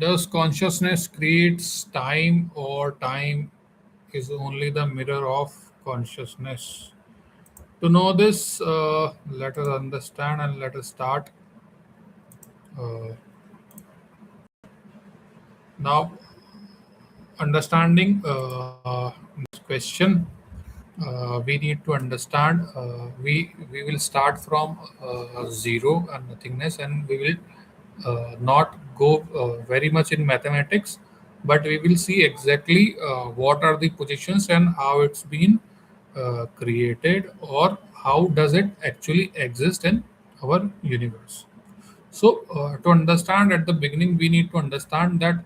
Does consciousness creates time, or time is only the mirror of consciousness? To know this, let us understand and let us start. Uh, Now, understanding this question, we need to understand. We will start from zero and nothingness, and we will not go very much in mathematics, but we will see exactly what are the positions and how it's been created, or how does it actually exist in our universe. So, to understand at the beginning, we need to understand that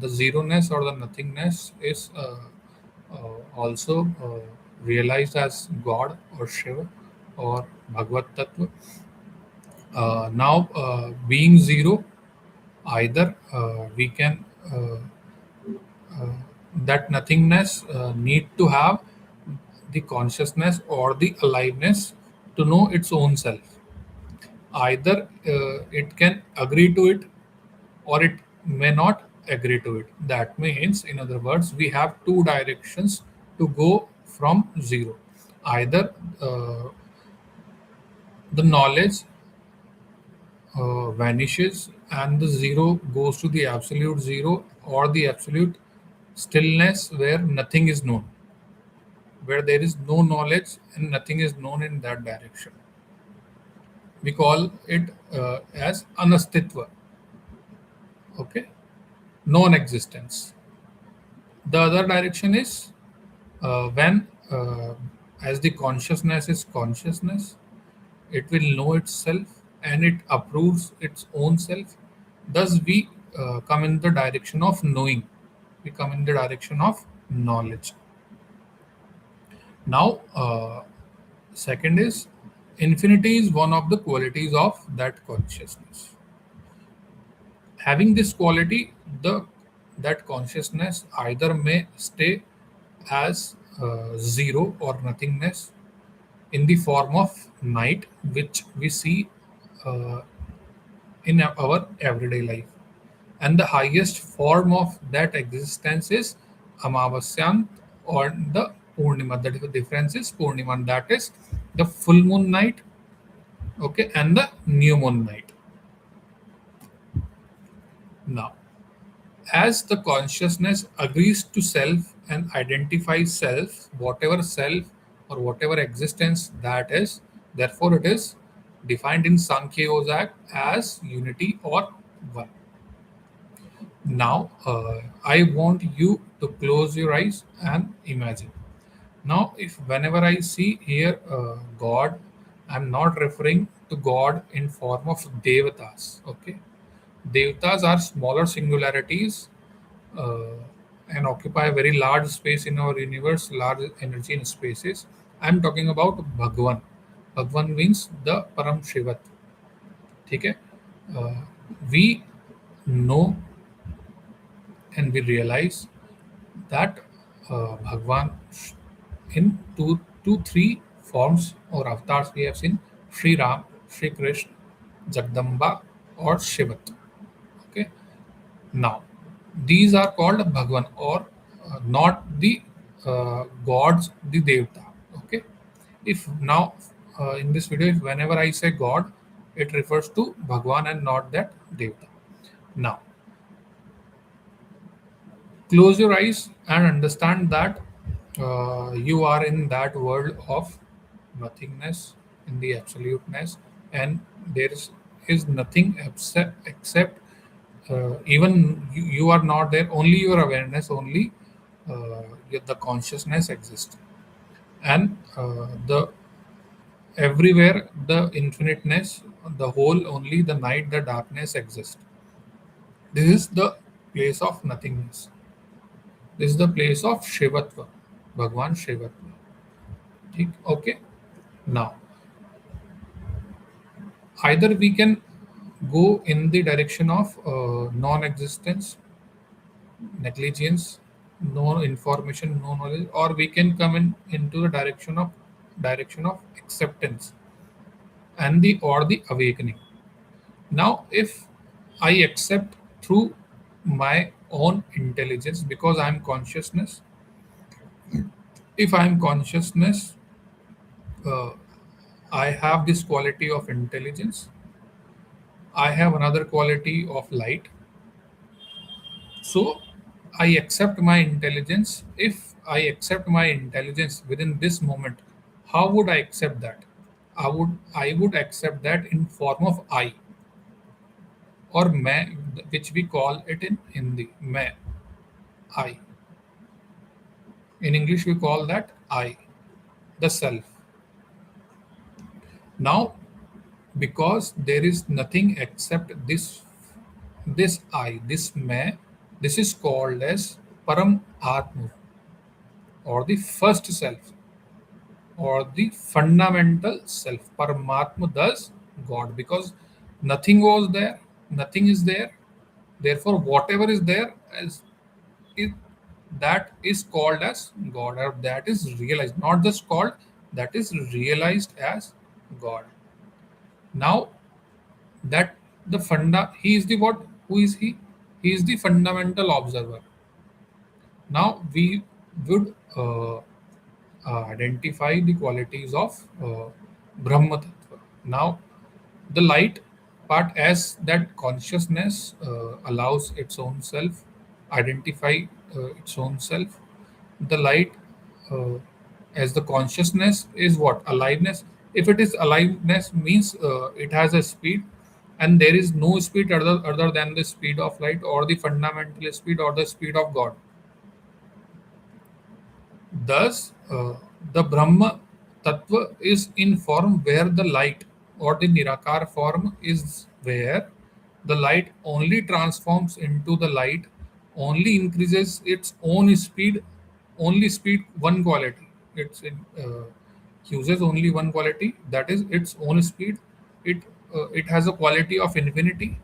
the zero-ness or the nothingness is also realized as God or Shiva or Bhagavad Tattva. Now, being zero, either we can uh, that nothingness need to have the consciousness or the aliveness to know its own self. Either it can agree to it, or it may not agree to it. That means, in other words, we have two directions to go from zero. Either the knowledge vanishes and the zero goes to the absolute zero, or the absolute stillness where nothing is known, where there is no knowledge and nothing is known in that direction. We call it as anastitva, okay, non-existence. The other direction is when, as the consciousness is consciousness, it will know itself and it approves its own self. Thus, we come in the direction of knowing, we come in the direction of knowledge. Now, second is infinity is one of the qualities of that consciousness. Having this quality, the that consciousness either may stay as zero or nothingness in the form of night, which we see uh, in our everyday life, and the highest form of that existence is amavasyant or the purnima. That is, the difference is purnima, that is the full moon night, okay, and the new moon night. Now, as the consciousness agrees to self and identifies self, whatever self or whatever existence that is, therefore it is defined in Sankhya Yoga as unity or one. Now, I want you to close your eyes and imagine. Now, if whenever I see here God, I'm not referring to God in form of devatas. Okay, devatas are smaller singularities uh, and occupy a very large space in our universe, large energy in spaces. I'm talking about Bhagwan. Bhagwan means the Param Shivat. Okay, uh, we know and we realize that Bhagwan in three forms or avatars we have seen: Sri Ram, Sri Krishna, Jagdamba, or Shivat. Okay. Now, these are called Bhagwan, or not the gods, the Devta. Okay. If now in this video, if whenever I say God, it refers to Bhagwan and not that Devta. Now, close your eyes and understand that you are in that world of nothingness, in the absoluteness, and is nothing except even you are not there, only your awareness, only the consciousness exists, and the everywhere the infiniteness, the whole, only the night, the darkness exists. This is the place of nothingness. This is the place of Shivatva, Bhagwan Shivatva. Okay. Now, either we can go in the direction of non-existence, negligence, no information, no knowledge, or we can come in into the direction of acceptance and the or the awakening. Now, if I accept through my own intelligence, because I'm consciousness. If I'm consciousness, uh, I have this quality of intelligence. I have another quality of light. So I accept my intelligence. If I accept my intelligence within this moment, how would I accept that? I would accept that in form of I, or मैं, which we call it in Hindi, मैं, I. In English, we call that I, the self. Now, because there is nothing except this I, this मैं, this is called as Param Atma, or the first self, or the fundamental self. Paramatma, thus God, because nothing was there, nothing is there. Therefore, whatever is there as it, that is called as God, or that is realized, not just called, that is realized as God. Now that the funda, he is the what? Who is he? He is the fundamental observer. Now we would identify the qualities of Brahma Tattva. Now, the light part, as that consciousness allows its own self, identify its own self. The light, uh, as the consciousness, is what? Aliveness. If it is aliveness, means it has a speed, and there is no speed other than the speed of light, or the fundamental speed, or the speed of God. Thus, the Brahma Tattva is in form where the light, or the Nirakar form, is where the light only transforms into the light, only increases its own speed, only speed one quality. Uses only one quality, that is its own speed. It has a quality of infinity.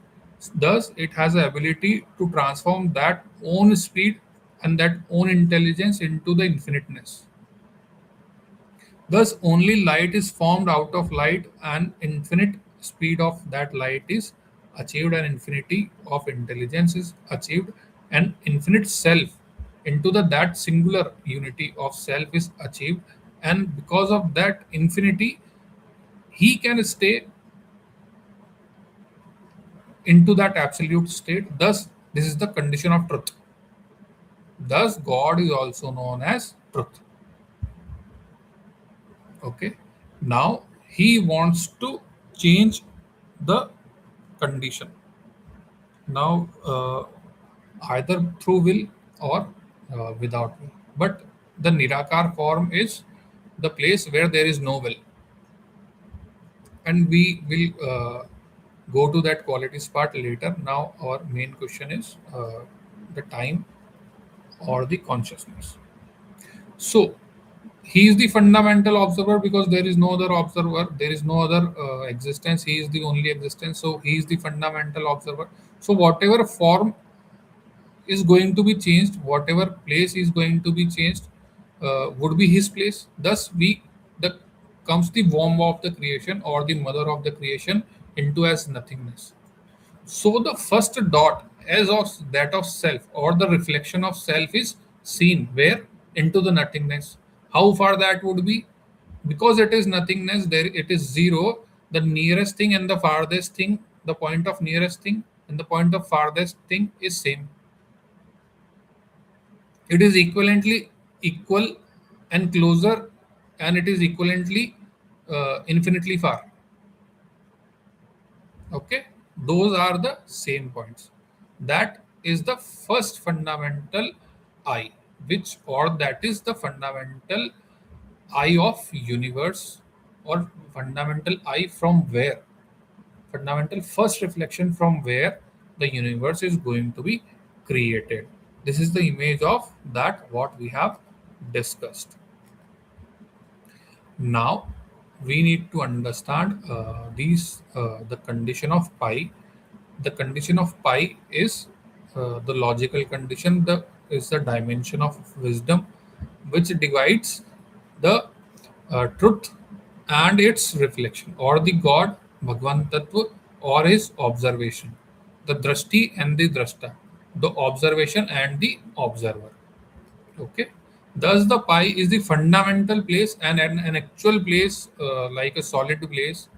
Thus, it has the ability to transform that own speed and that own intelligence into the infiniteness. Thus, only light is formed out of light, and infinite speed of that light is achieved, and infinity of intelligence is achieved, and infinite self into the that singular unity of self is achieved. And because of that infinity, he can stay into that absolute state. Thus, this is the condition of truth. Thus, God is also known as truth. Okay. Now, he wants to change the condition. Now, either through will, or without will. But the Nirakar form is the place where there is no will. And we will go to that qualities part later. Now, our main question is the time, or the consciousness. So, he is the fundamental observer, because there is no other observer, there is no other existence. He is the only existence. So, he is the fundamental observer. So, whatever form is going to be changed, whatever place is going to be changed, would be his place. Thus, we the comes the womb of the creation, or the mother of the creation, into as nothingness. So the first dot as of that of self, or the reflection of self, is seen where? Into the nothingness. How far that would be? Because it is nothingness, there it is zero. The nearest thing and the farthest thing, the point of nearest thing and the point of farthest thing is same. It is equivalently equal and closer, and it is equivalently infinitely far. Okay, those are the same points. That is the first fundamental I, which, or that is the fundamental I of universe, or fundamental I from where, fundamental first reflection from where the universe is going to be created. This is the image of that what we have discussed. Now we need to understand these the condition of pi. The condition of pi is the logical condition. The is the dimension of wisdom, which divides the truth and its reflection, or the God, Bhagwan Tattva, or his observation, the drashti and the drashta. the observation and the observer. Okay. Thus, the pi is the fundamental place and an actual place, like a solid place,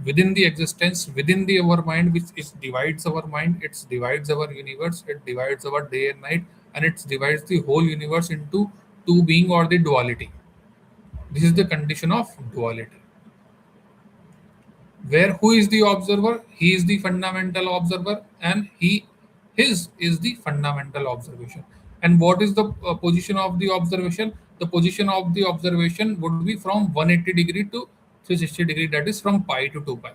within the existence, within the our mind, which is divides our mind, it divides our universe, it divides our day and night, and it divides the whole universe into two being or the duality. This is the condition of duality, where who is the observer? He is the fundamental observer, and his is the fundamental observation. And what is the position of the observation? The position of the observation would be from 180-degree to 360-degree, that is from pi to 2 pi.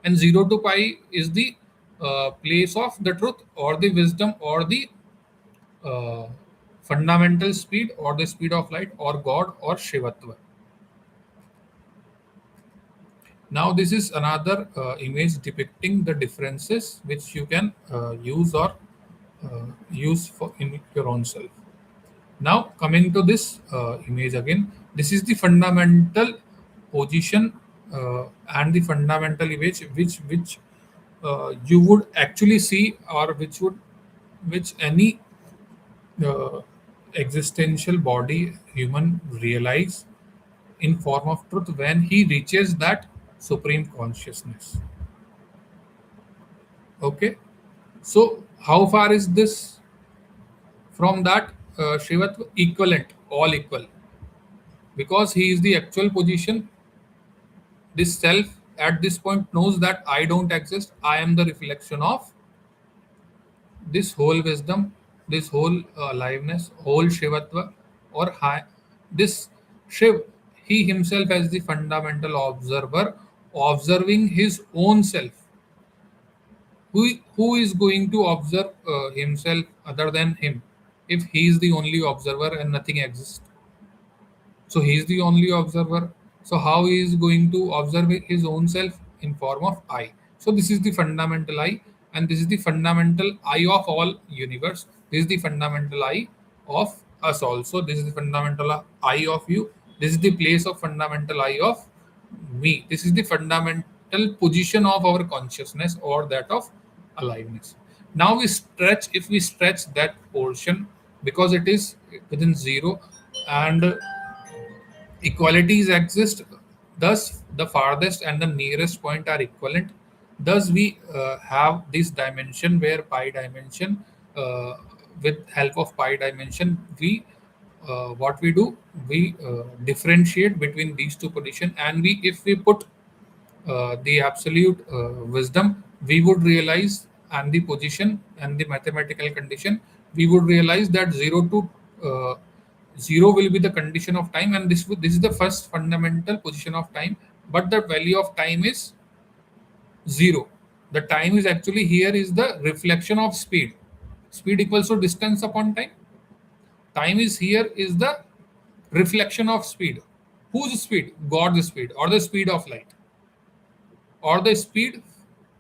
And 0 to pi is the place of the truth or the wisdom or the uh, fundamental speed or the speed of light or God or Shivatva. Now, this is another image depicting the differences which you can use or use for in your own self. Now, coming to this image again, this is the fundamental position and the fundamental image which you would actually see, or which any uh, existential body human realize in form of truth when he reaches that supreme consciousness. Okay, so how far is this from that Shivatva? Equivalent, all equal, because he is the actual position. This self at this point knows that I don't exist, I am the reflection of this whole wisdom, this whole aliveness, whole Shivatva, or high, this Shiv, he himself as the fundamental observer, observing his own self. Who is going to observe himself other than him, if he is the only observer and nothing exists? So he is the only observer. So how he is going to observe his own self? In form of I. So this is the fundamental I, and this is the fundamental I of all universe. This is the fundamental I of us also. This is the fundamental I of you. This is the place of fundamental I of me. This is the fundamental position of our consciousness or that of aliveness. Now we stretch, if we stretch that portion, because it is within zero, and equalities exist, thus the farthest and the nearest point are equivalent. Thus we have this dimension where pi dimension, uh, with help of pi dimension, we what we do, we differentiate between these two positions, and we, if we put the absolute wisdom, we would realize, and the position and the mathematical condition, we would realize that 0 to 0 will be the condition of time, and this is the first fundamental position of time, but the value of time is 0. The time is actually here is the reflection of speed. Speed equals to distance upon time. Time is here is the reflection of speed. Whose speed? God's speed, or the speed of light, or the speed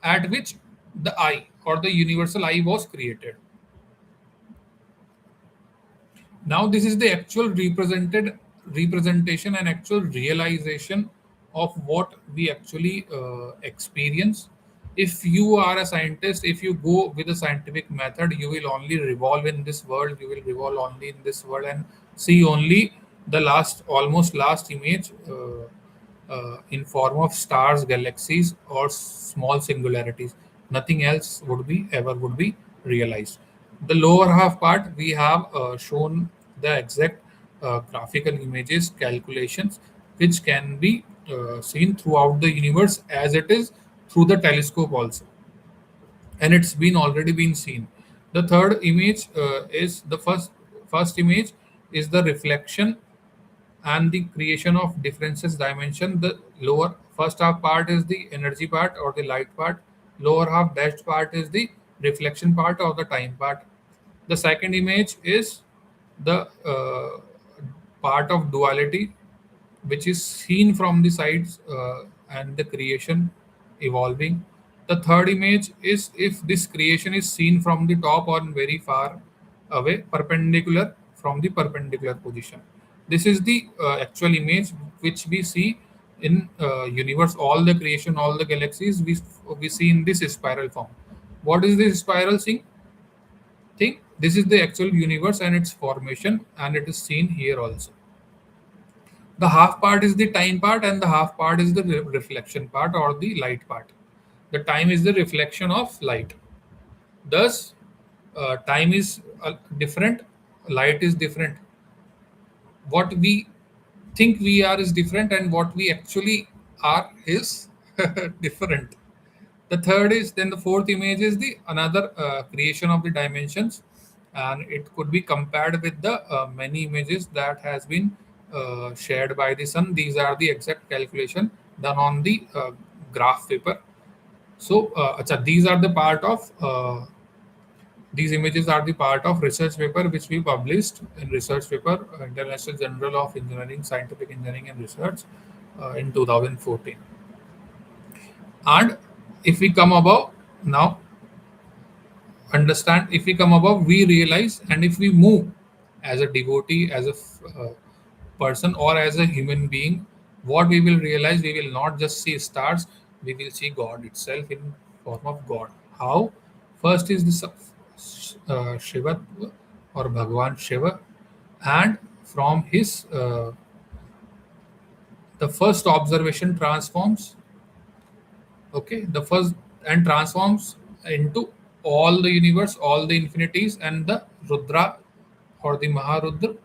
at which the I or the universal I was created. Now this is the actual represented representation and actual realization of what we actually experience. If you are a scientist, if you go with a scientific method, you will only revolve in this world, you will revolve only in this world and see only the last, almost last image, in form of stars, galaxies, or small singularities. Nothing else would be ever would be realized. The lower half part, we have shown the exact graphical images, calculations, which can be seen throughout the universe as it is through the telescope also, and it's been already been seen. The third image is the first image is the reflection and the creation of differences dimension. The lower first half part is the energy part or the light part. Lower half dashed part is the reflection part or the time part. The second image is the part of duality, which is seen from the sides, and the creation evolving. The third image is if this creation is seen from the top or very far away, perpendicular from the perpendicular position. This is the actual image which we see in universe. All the creation, all the galaxies we see in this spiral form. What is this spiral thing? thing. This is the actual universe and its formation, and it is seen here also. The half part is the time part, and the half part is the reflection part or the light part. The time is the reflection of light. Thus, time is different, light is different. What we think we are is different, and what we actually are is different. The third is, then the fourth image is the another creation of the dimensions, and it could be compared with the many images that has been shared by the sun. These are the exact calculation done on the graph paper. So these are the part of these images are the part of research paper which we published in research paper, International Journal of Engineering, Scientific Engineering and Research, in 2014. And if we come above now, understand, if we come above, we realize, and if we move as a devotee, as a person, or as a human being, what we will realize, we will not just see stars, we will see God itself in form of God. How? First is this Shiva or Bhagwan Shiva, and from his the first observation transforms, okay, the first, and transforms into all the universe, all the infinities, and the Rudra or the Maharudra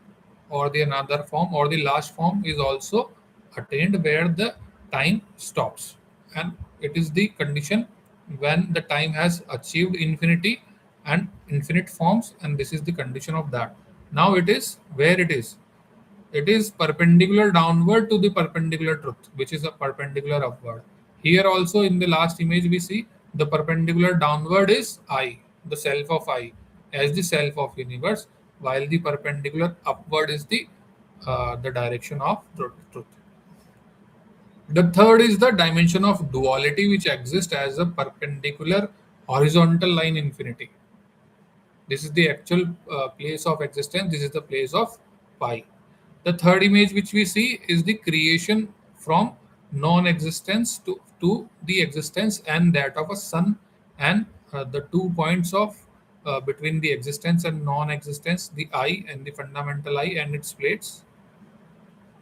or the another form or the last form is also attained where the time stops, and it is the condition when the time has achieved infinity and infinite forms, and this is the condition of that. Now it is where it is perpendicular downward to the perpendicular truth, which is a perpendicular upward. Here also in the last image we see the perpendicular downward is I, the self of I, as the self of universe, while the perpendicular upward is the direction of truth. The third is the dimension of duality, which exists as a perpendicular horizontal line infinity. This is the actual place of existence. This is the place of pi. The third image which we see is the creation from non-existence to the existence, and that of a sun, and the 2 points of between the existence and non-existence, the I and the fundamental I and its plates,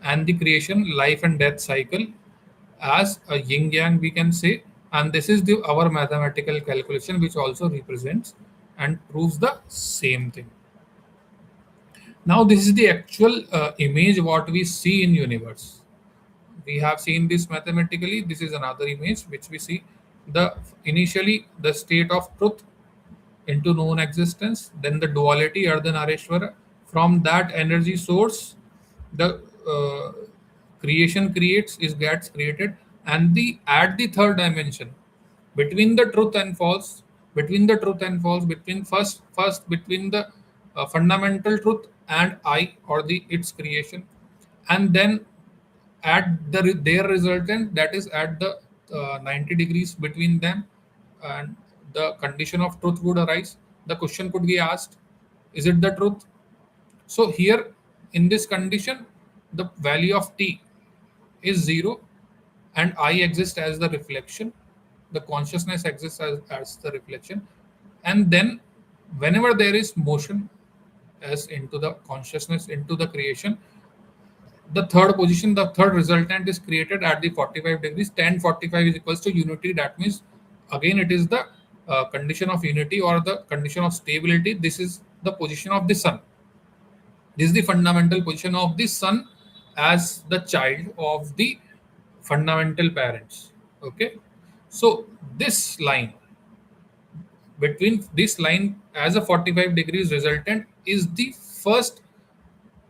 and the creation, life and death cycle as a yin yang, we can say. And this is the our mathematical calculation which also represents and proves the same thing. Now this is the actual image what we see in universe. We have seen this mathematically. This is another image which we see the initially the state of truth into non-existence, then the duality Ardhanareshwara. From that energy source, the creation creates is gets created, and the at the third dimension, between the truth and false, between first between the fundamental truth and I or the its creation, and then at their resultant, that is at the 90 degrees between them, and the condition of truth would arise. The question could be asked, is it the truth? So here in this condition, the value of t is 0, and I exists as the reflection, the consciousness exists as the reflection, and then whenever there is motion as into the consciousness into the creation, the third position, the third resultant is created at the 45 degrees. Tan 45 is equals to unity. That means again it is the condition of unity or the condition of stability. This is the position of the sun. This is the fundamental position of the sun as the child of the fundamental parents. Okay, so this line, between this line as a 45 degrees resultant, is the first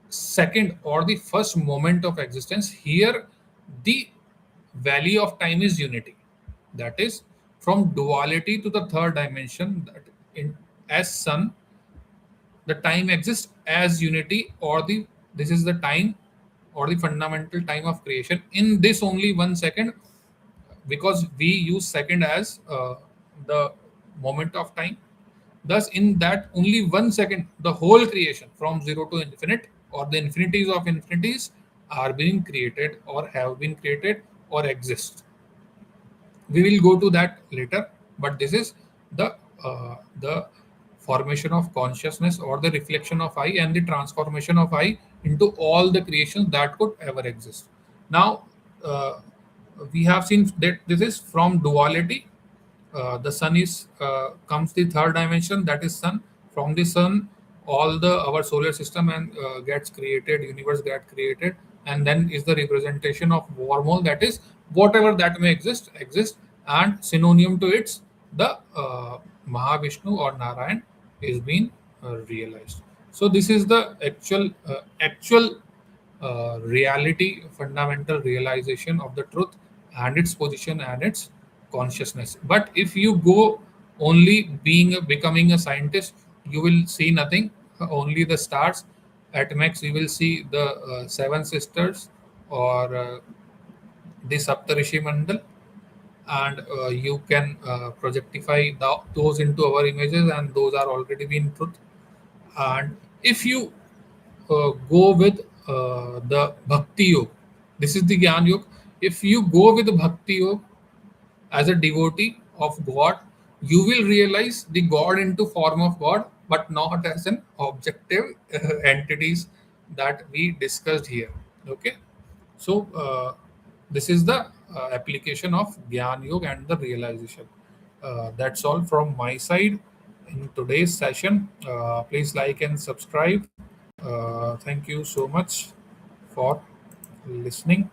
second or the first moment of existence. Here the value of time is unity, that is from duality to the third dimension, that in as sun, the time exists as unity, or the this is the time or the fundamental time of creation in this only 1 second, because we use second as the moment of time. Thus, in that only 1 second, the whole creation from zero to infinite or the infinities of infinities are being created or have been created or exist. We will go to that later, but this is the formation of consciousness or the reflection of I and the transformation of I into all the creations that could ever exist. Now, uh, we have seen that this is from duality. The sun is comes the third dimension, that is sun. From the sun, all the our solar system and gets created, universe get created, and then is the representation of wormhole, that is whatever that may exist, and synonym to its the Mahavishnu or Narayan is being realized. So this is the actual reality, fundamental realization of the truth and its position and its consciousness. But if you go only becoming a scientist, you will see nothing, only the stars. At max, you will see the seven sisters or the Saptarishi Mandal, and you can projectify those into our images, and those are already been truth. And if you go with the Bhakti Yoga, this is the Gyan Yoga. If you go with the Bhakti Yoga as a devotee of God, you will realize the God into form of God, but not as an objective entities that we discussed here. Okay, so this is the application of Gyan Yoga and the realization. That's all from my side in today's session. Please like and subscribe. Thank you so much for listening.